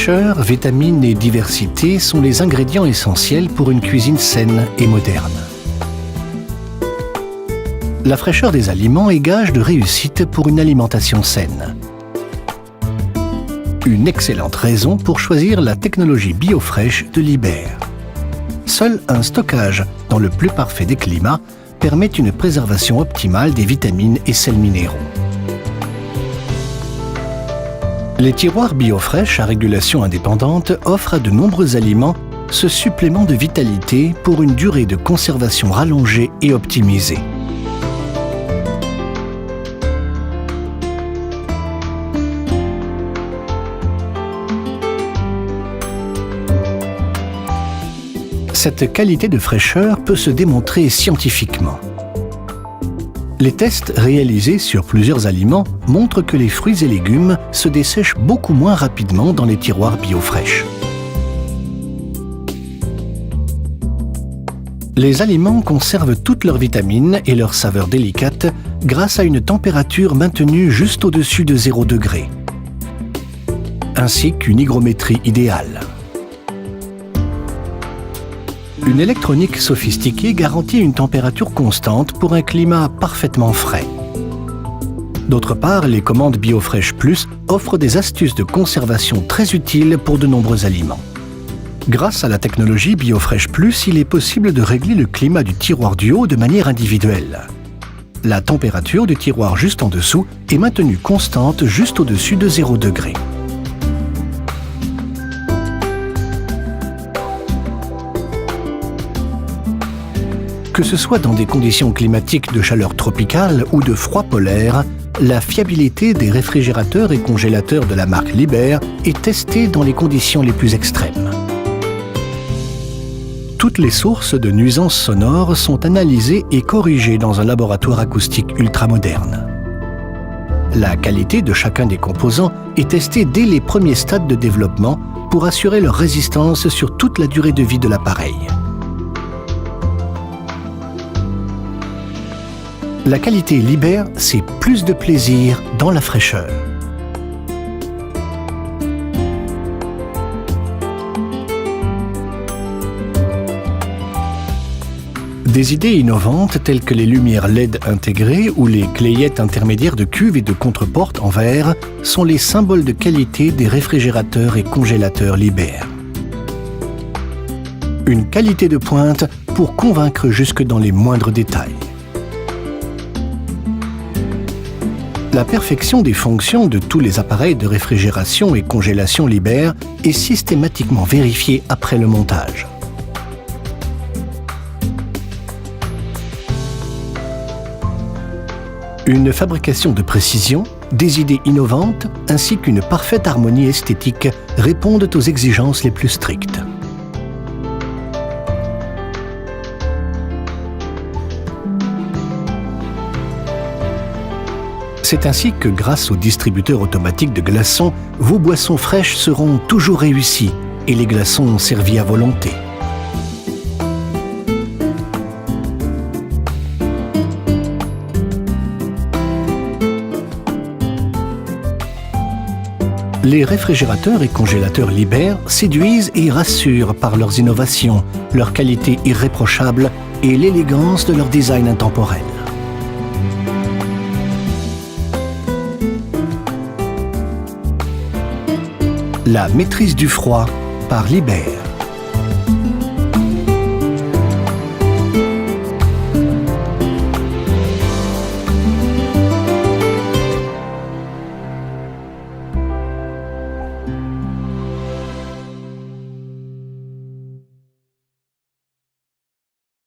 Fraîcheur, vitamines et diversité sont les ingrédients essentiels pour une cuisine saine et moderne. La fraîcheur des aliments est gage de réussite pour une alimentation saine. Une excellente raison pour choisir la technologie BioFresh de Liber. Seul un stockage dans le plus parfait des climats permet une préservation optimale des vitamines et sels minéraux. Les tiroirs BioFresh à régulation indépendante offrent à de nombreux aliments ce supplément de vitalité pour une durée de conservation rallongée et optimisée. Cette qualité de fraîcheur peut se démontrer scientifiquement. Les tests réalisés sur plusieurs aliments montrent que les fruits et légumes se dessèchent beaucoup moins rapidement dans les tiroirs BioFresh. Les aliments conservent toutes leurs vitamines et leurs saveurs délicates grâce à une température maintenue juste au-dessus de 0 degré, ainsi qu'une hygrométrie idéale. Une électronique sophistiquée garantit une température constante pour un climat parfaitement frais. D'autre part, les commandes BioFresh Plus offrent des astuces de conservation très utiles pour de nombreux aliments. Grâce à la technologie BioFresh Plus, il est possible de régler le climat du tiroir du haut de manière individuelle. La température du tiroir juste en dessous est maintenue constante juste au-dessus de 0 degré. Que ce soit dans des conditions climatiques de chaleur tropicale ou de froid polaire, la fiabilité des réfrigérateurs et congélateurs de la marque Liber est testée dans les conditions les plus extrêmes. Toutes les sources de nuisances sonores sont analysées et corrigées dans un laboratoire acoustique ultramoderne. La qualité de chacun des composants est testée dès les premiers stades de développement pour assurer leur résistance sur toute la durée de vie de l'appareil. La qualité Liber, c'est plus de plaisir dans la fraîcheur. Des idées innovantes telles que les lumières LED intégrées ou les clayettes intermédiaires de cuve et de contreporte en verre sont les symboles de qualité des réfrigérateurs et congélateurs Liber. Une qualité de pointe pour convaincre jusque dans les moindres détails. La perfection des fonctions de tous les appareils de réfrigération et congélation Liber est systématiquement vérifiée après le montage. Une fabrication de précision, des idées innovantes ainsi qu'une parfaite harmonie esthétique répondent aux exigences les plus strictes. C'est ainsi que grâce au distributeur automatique de glaçons, vos boissons fraîches seront toujours réussies et les glaçons servis à volonté. Les réfrigérateurs et congélateurs Liber séduisent et rassurent par leurs innovations, leur qualité irréprochable et l'élégance de leur design intemporel. La maîtrise du froid par Liber.